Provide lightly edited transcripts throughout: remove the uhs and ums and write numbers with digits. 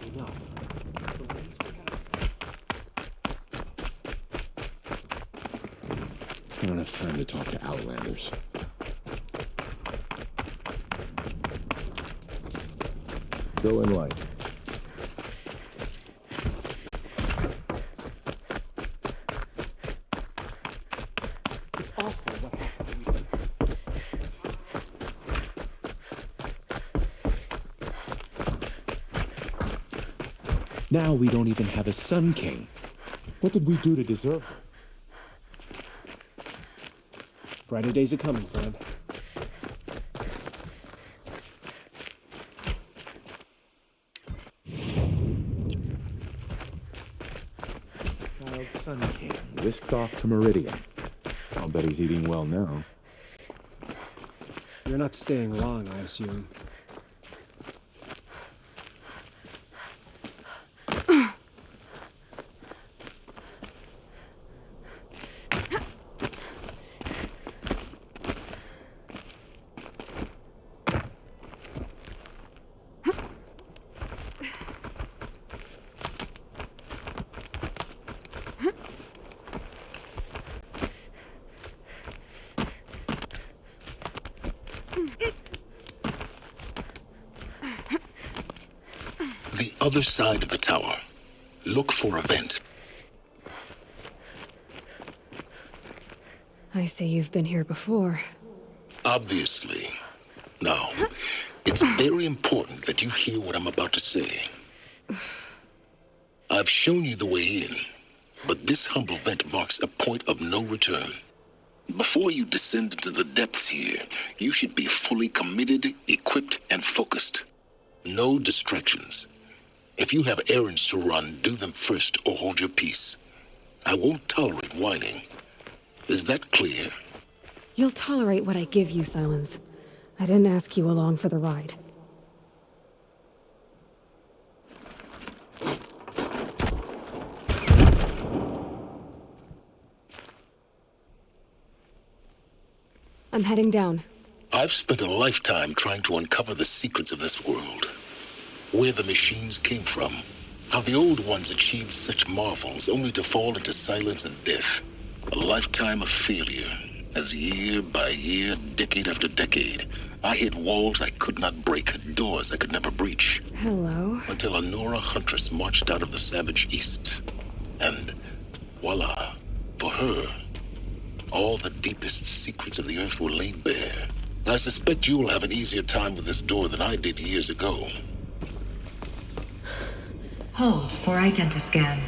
had enough. I don't have time to talk to Outlanders. Go in light. It's awful what happened. Now we don't even have a Sun King. What did we do to deserve her? Brighter days are coming, friend. Wild Sun King. Whisked off to Meridian. I'll bet he's eating well now. You're not staying long, I assume. The other side of the tower. Look for a vent. I see you've been here before. Obviously. Now, it's very important that you hear what I'm about to say. I've shown you the way in, but this humble vent marks a point of no return. Before you descend into the depths here, you should be fully committed, equipped, and focused. No distractions. If you have errands to run, do them first or hold your peace. I won't tolerate whining. Is that clear? You'll tolerate what I give you, Silence. I didn't ask you along for the ride. I'm heading down. I've spent a lifetime trying to uncover the secrets of this world. Where the machines came from. How the old ones achieved such marvels only to fall into silence and death. A lifetime of failure. As year by year, decade after decade, I hit walls I could not break, doors I could never breach. Hello? Until a Nora huntress marched out of the savage east. And voila, for her, all the deepest secrets of the earth were laid bare. I suspect you will have an easier time with this door than I did years ago. Hold for identiscan.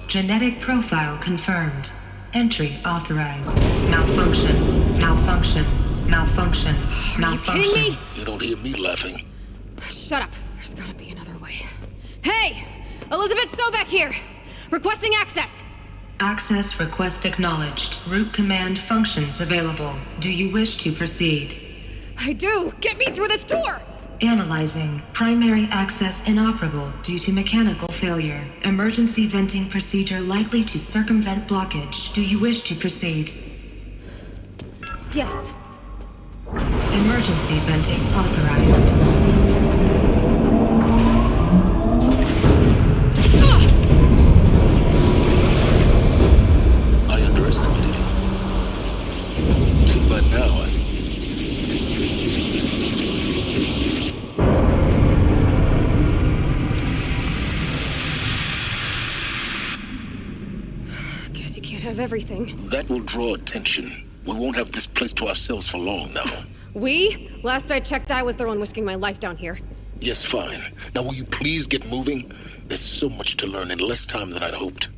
Genetic profile confirmed. Entry authorized. Malfunction. Malfunction. Malfunction. Malfunction. Are you kidding me? You don't hear me laughing. Shut up. There's gotta be another way. Hey! Elizabeth Sobek here! Requesting access! Access request acknowledged. Root command functions available. Do you wish to proceed? I do! Get me through this door! Analyzing. Primary access inoperable due to mechanical failure. Emergency venting procedure likely to circumvent blockage. Do you wish to proceed? Yes. Emergency venting authorized. I underestimated you. But now Guess you can't have everything. that will draw attention. We won't have this place to ourselves for long now. We? Last I checked, I was the one risking my life down here. Yes, fine. Now will you please get moving? There's so much to learn in less time than I'd hoped.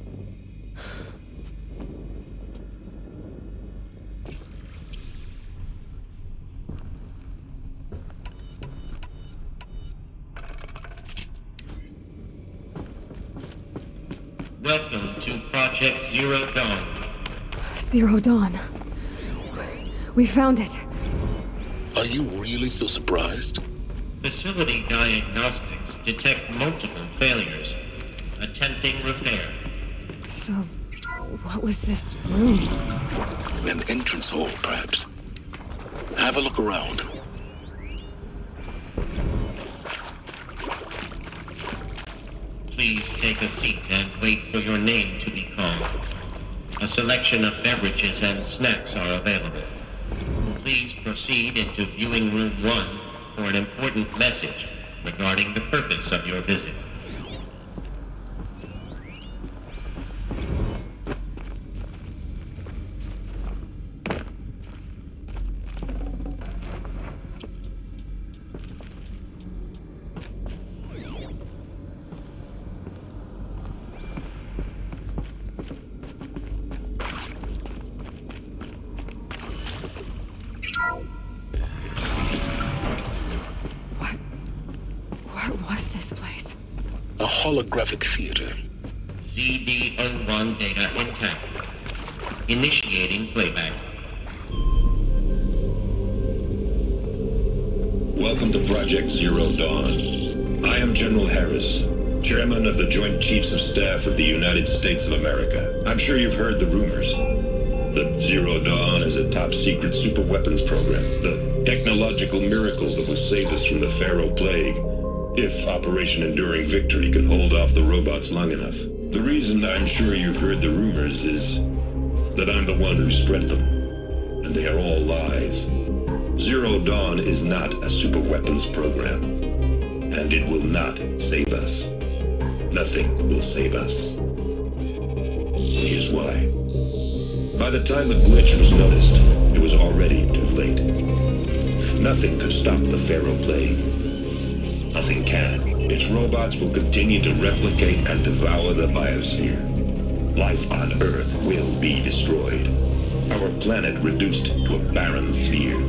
Welcome to Project Zero Dawn. Zero Dawn. We found it. Are you really so surprised? Facility diagnostics detect multiple failures. Attempting repair. So, what was this room? An entrance hall, perhaps. Have a look around. Please take a seat and wait for your name to be called. A selection of beverages and snacks are available. Please proceed into viewing room 1 for an important message regarding the purpose of your visit. What was this place? A holographic theater. CD01 data intact. Initiating playback. Welcome to Project Zero Dawn. I am General Harris, Chairman of the Joint Chiefs of Staff of the United States of America. I'm sure you've heard the rumors that Zero Dawn is a top-secret superweapons program, the technological miracle that will save us from the Pharaoh Plague, if Operation Enduring Victory can hold off the robots long enough. The reason I'm sure you've heard the rumors is that I'm the one who spread them, and they are all lies. Zero Dawn is not a superweapons program, and it will not save us. Nothing will save us. Here's why. By the time the glitch was noticed, it was already too late. Nothing could stop the Pharaoh Plague. Nothing can. Its robots will continue to replicate and devour the biosphere. Life on Earth will be destroyed. Our planet reduced to a barren sphere.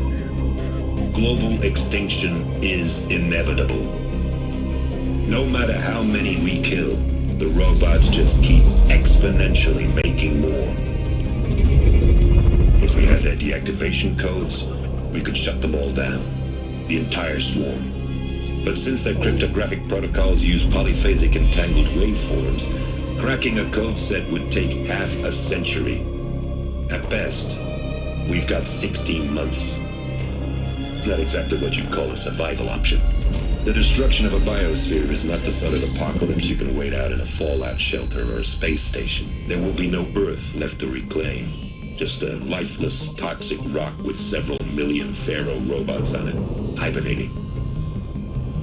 Global extinction is inevitable. No matter how many we kill, the robots just keep exponentially making more. If we had their deactivation codes, we could shut them all down. The entire swarm. But since their cryptographic protocols use polyphasic entangled waveforms, cracking a code set would take half a century. At best, we've got 16 months. Not exactly what you'd call a survival option. The destruction of a biosphere is not the sort of apocalypse you can wait out in a fallout shelter or a space station. There will be no Earth left to reclaim. Just a lifeless, toxic rock with several million Pharaoh robots on it, hibernating.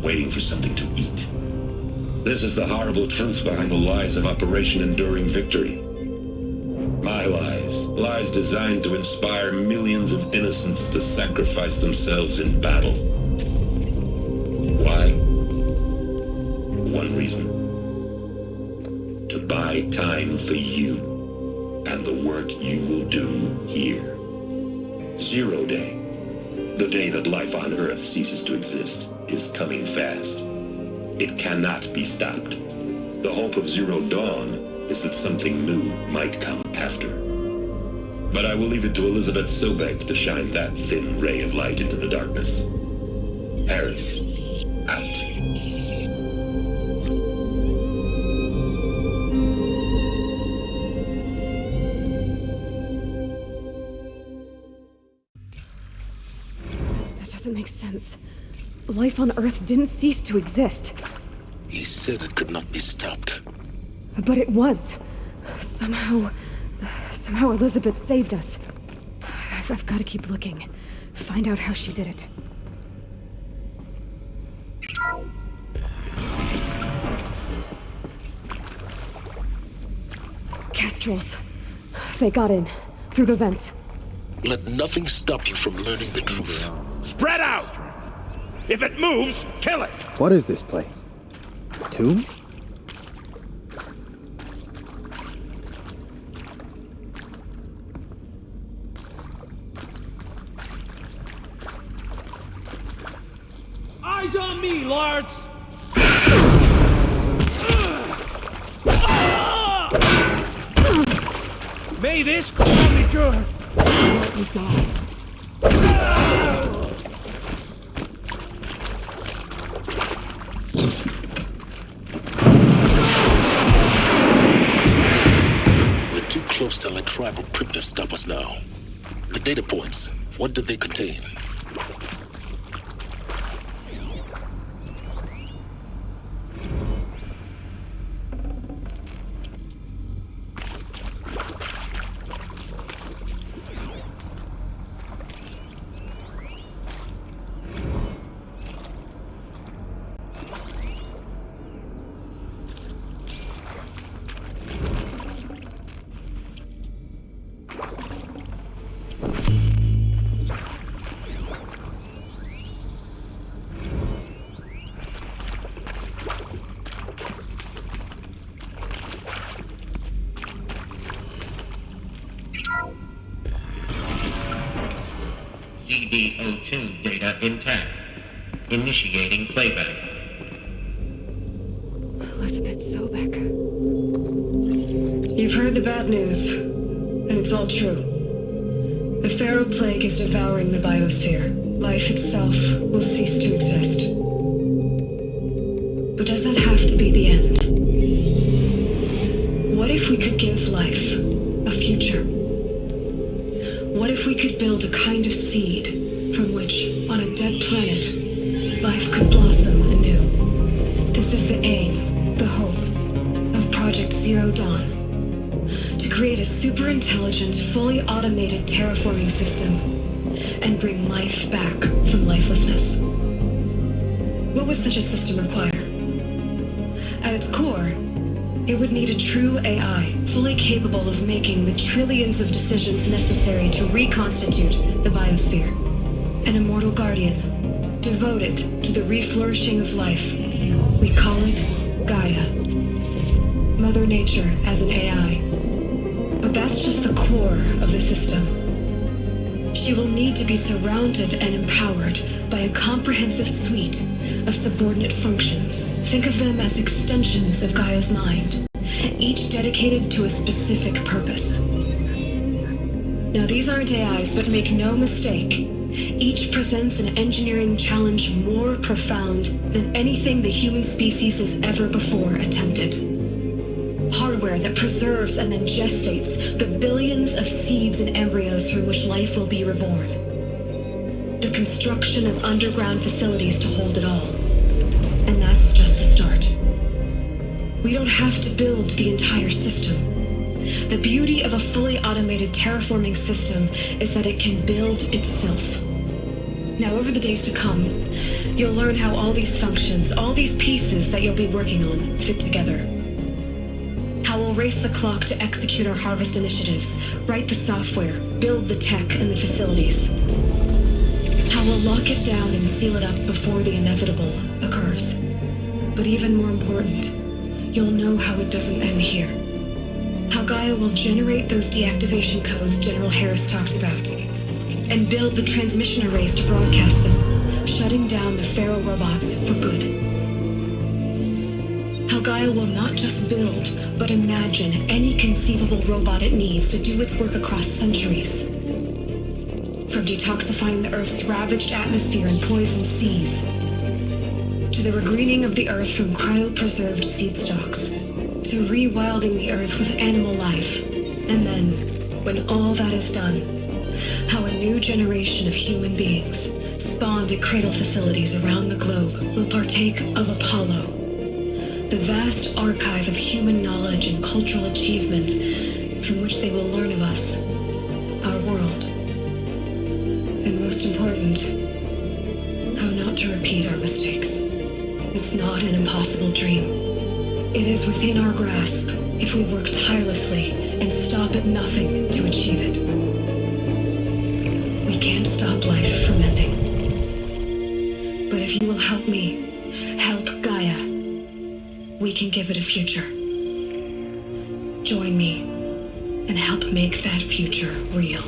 Waiting for something to eat. This is the horrible truth behind the lies of Operation Enduring Victory. My lies. Lies designed to inspire millions of innocents to sacrifice themselves in battle. Why? One reason. To buy time for you and the work you will do here. Zero Day. The day that life on Earth ceases to exist is coming fast. It cannot be stopped. The hope of Zero Dawn is that something new might come after. But I will leave it to Elizabeth Sobek to shine that thin ray of light into the darkness. Harris, out. Doesn't make sense. Life on Earth didn't cease to exist. He said it could not be stopped. But it was. Somehow Elizabeth saved us. I've got to keep looking. Find out how she did it. Kestrels. They got in. Through the vents. Let nothing stop you from learning the truth. Spread out! If it moves, kill it! What is this place? A tomb? Eyes on me, lords! May this call me good! Let me die. We're too close to let tribal crypto stop us now. The data points, what do they contain? CD02 data intact. Initiating playback. Elizabeth Sobek. You've heard the bad news, and it's all true. The Pharaoh Plague is devouring the biosphere. Life itself will cease to exist. But does that have to be the end? What if we could give life a future? What if we could build a kind of seed from which, on a dead planet, life could blossom anew? This is the aim, the hope, of Project Zero Dawn. To create a super-intelligent, fully automated terraforming system and bring life back from lifelessness. What would such a system require? At its core, it would need a true AI, fully capable of making the trillions of decisions necessary to reconstitute the biosphere. An immortal guardian, devoted to the reflourishing of life. We call it Gaia. Mother Nature as an AI. But that's just the core of the system. She will need to be surrounded and empowered by a comprehensive suite of subordinate functions. Think of them as extensions of Gaia's mind, each dedicated to a specific purpose. Now, these aren't AIs, but make no mistake, each presents an engineering challenge more profound than anything the human species has ever before attempted. Hardware that preserves and then gestates the billions of seeds and embryos from which life will be reborn. The construction of underground facilities to hold it all. And that's just the start. We don't have to build the entire system. The beauty of a fully automated terraforming system is that it can build itself. Now, over the days to come, you'll learn how all these functions, all these pieces that you'll be working on, fit together. How we'll race the clock to execute our harvest initiatives, write the software, build the tech and the facilities. How we'll lock it down and seal it up before the inevitable occurs. But even more important, you'll know how it doesn't end here. How Gaia will generate those deactivation codes General Harris talked about, and build the transmission arrays to broadcast them, shutting down the Pharaoh robots for good. How Gaia will not just build, but imagine any conceivable robot it needs to do its work across centuries. From detoxifying the Earth's ravaged atmosphere and poisoned seas, to the regreening of the Earth from cryopreserved seed stocks, to rewilding the Earth with animal life. And then, when all that is done, how a new generation of human beings, spawned at cradle facilities around the globe, will partake of Apollo, the vast archive of human knowledge and cultural achievement from which they will learn of us, our world. And most important, how not to repeat our mistakes. It's not an impossible dream. It is within our grasp if we work tirelessly and stop at nothing to achieve it. We can't stop life from ending. But if you will help me, help Gaia, we can give it a future. Join me and help make that future real.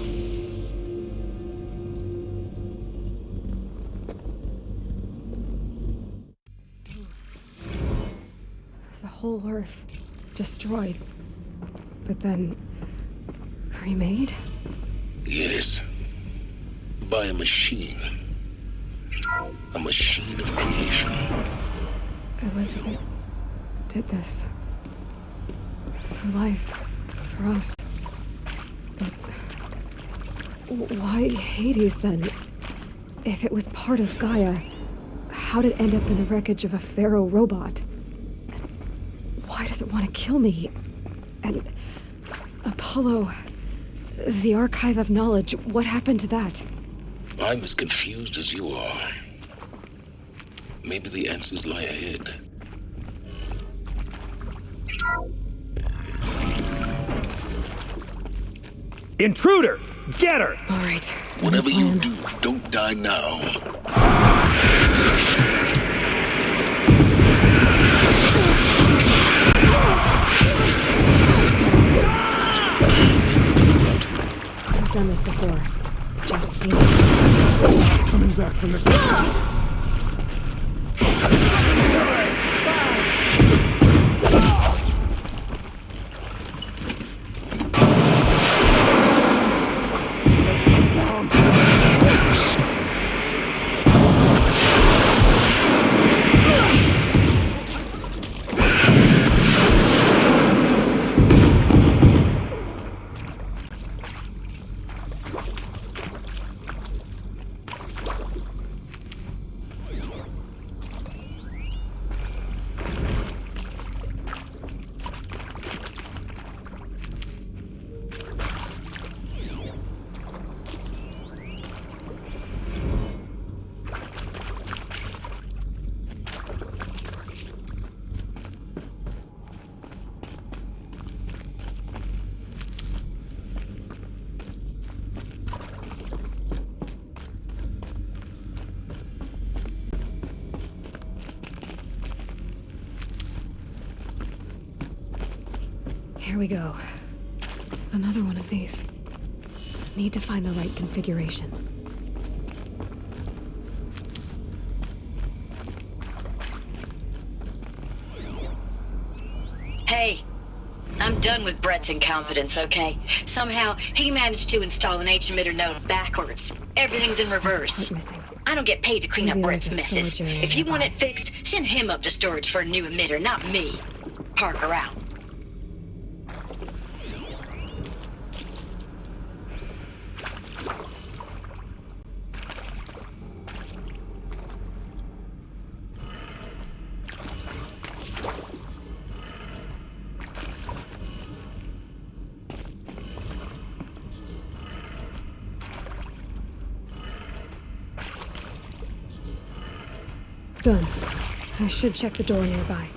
The whole Earth destroyed, but then remade? Yes. By a machine. A machine of creation. Elizabeth did this. For life. For us. But why Hades then? If it was part of Gaia, how'd it end up in the wreckage of a Pharaoh robot? Why does it want to kill me? And Apollo, the archive of knowledge, what happened to that? I'm as confused as you are. Maybe the answers lie ahead. Intruder! Get her! All right. Whatever you do, don't die now. I've done this before. Just be from this one. Here we go. Another one of these. Need to find the right configuration. Hey, I'm done with Brett's incompetence, okay? Somehow, he managed to install an H-emitter node backwards. Everything's in reverse. Missing. I don't get paid to clean Maybe up Brett's there's a messes. storage area If you want nearby. it fixed, send him up to storage for a new emitter, not me. Parker out. Done. I should check the door nearby.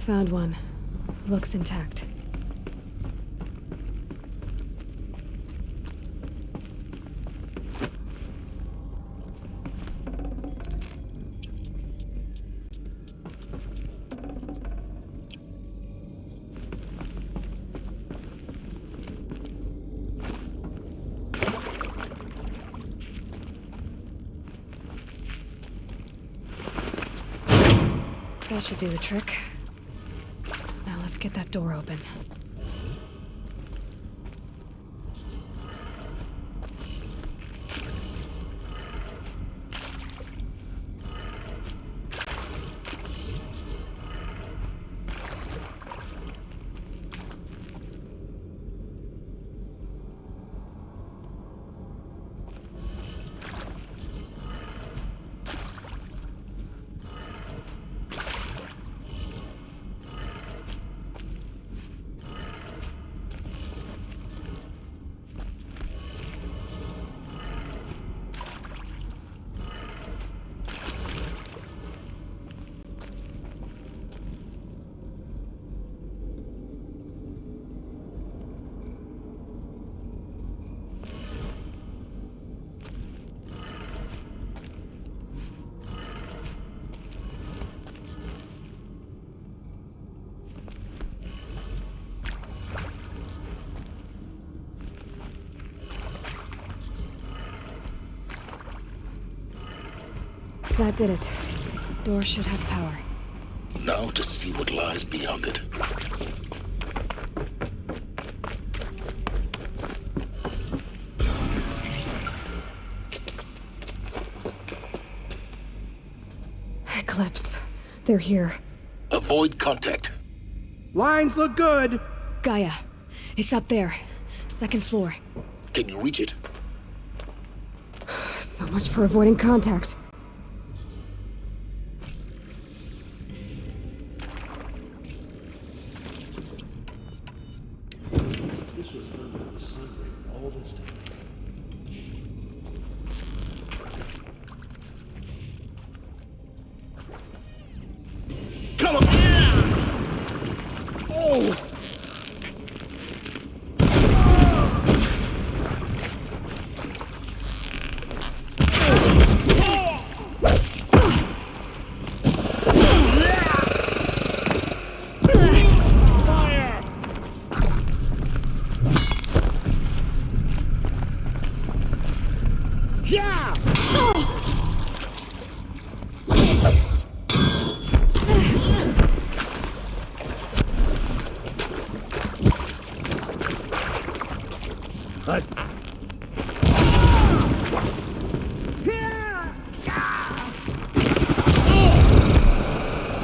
Found one. Looks intact. That should do the trick. Now let's get that door open. That did it. Door should have power. Now to see what lies beyond it. Eclipse. They're here. Avoid contact. Lines look good. Gaia. It's up there. Second floor. Can you reach it? So much for avoiding contact. Come on! Oh!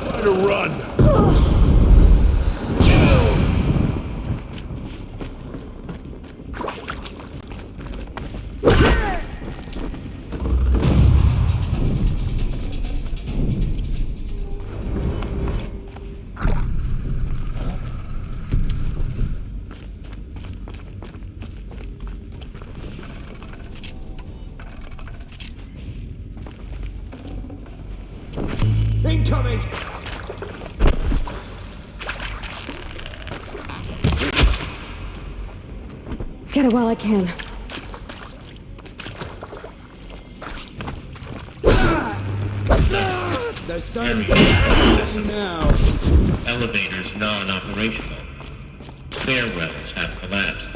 Try to run. Incoming! Get it while I can. The sun now. Elevators non-operational. Stairwells have collapsed.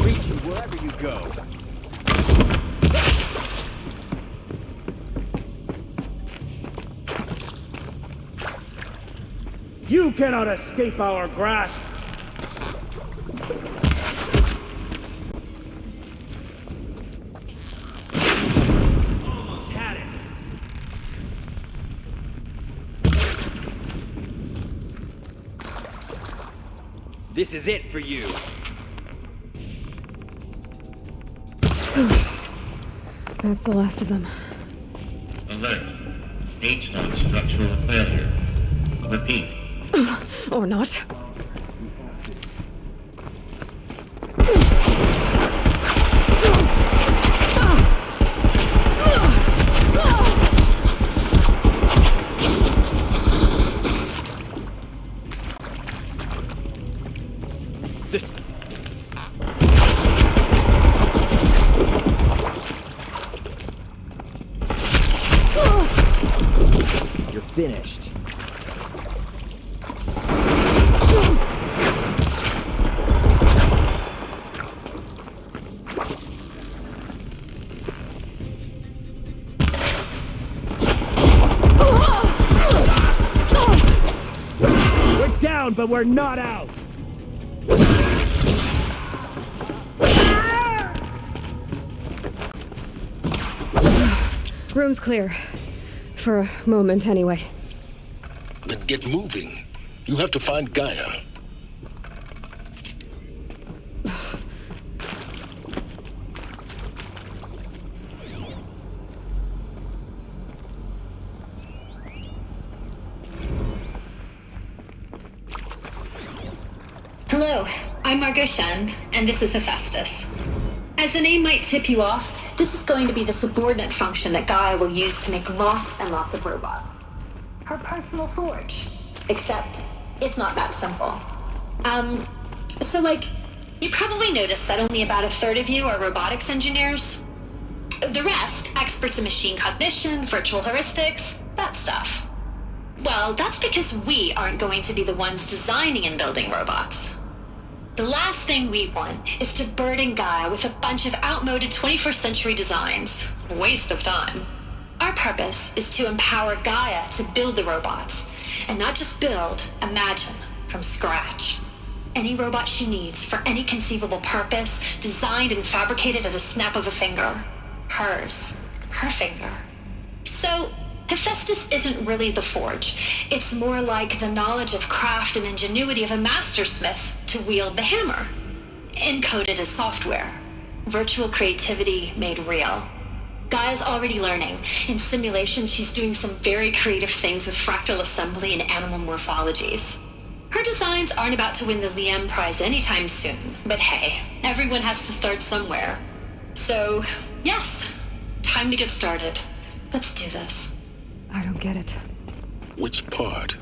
Reach you wherever you go. You cannot escape our grasp! Almost had it! This is it for you. That's the last of them. Alert. H-Dot structural failure. Repeat. Or not. This... You're finished. We're down, but we're not out! Room's clear. For a moment, anyway. Then get moving. You have to find Gaia. Hello, I'm Margot Shen, and this is Hephaestus. As the name might tip you off, this is going to be the subordinate function that Gaia will use to make lots and lots of robots. Her personal forge. Except, it's not that simple. You probably noticed that only about a third of you are robotics engineers. The rest, experts in machine cognition, virtual heuristics, that stuff. Well, that's because we aren't going to be the ones designing and building robots. The last thing we want is to burden Gaia with a bunch of outmoded 21st century designs. Waste of time. Our purpose is to empower Gaia to build the robots, and not just build, imagine, from scratch. Any robot she needs for any conceivable purpose, designed and fabricated at a snap of a finger. Hers. Her finger. So, Hephaestus isn't really the forge. It's more like the knowledge of craft and ingenuity of a mastersmith to wield the hammer. Encoded as software. Virtual creativity made real. Gaia's already learning. In simulation, she's doing some very creative things with fractal assembly and animal morphologies. Her designs aren't about to win the Liam Prize anytime soon, but hey, everyone has to start somewhere. So, yes, time to get started. Let's do this. I don't get it. Which part?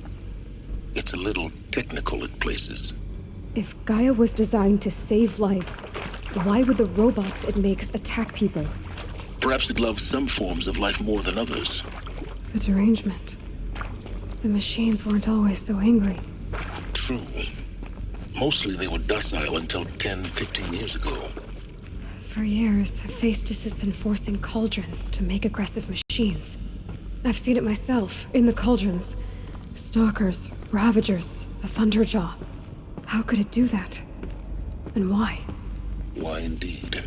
It's a little technical at places. If Gaia was designed to save life, why would the robots it makes attack people? Perhaps it loves some forms of life more than others. The derangement. The machines weren't always so angry. True. Mostly they were docile until 10, 15 years ago. For years, Hephaestus has been forcing cauldrons to make aggressive machines. I've seen it myself, in the cauldrons. Stalkers, Ravagers, a Thunderjaw. How could it do that? And why? Why indeed?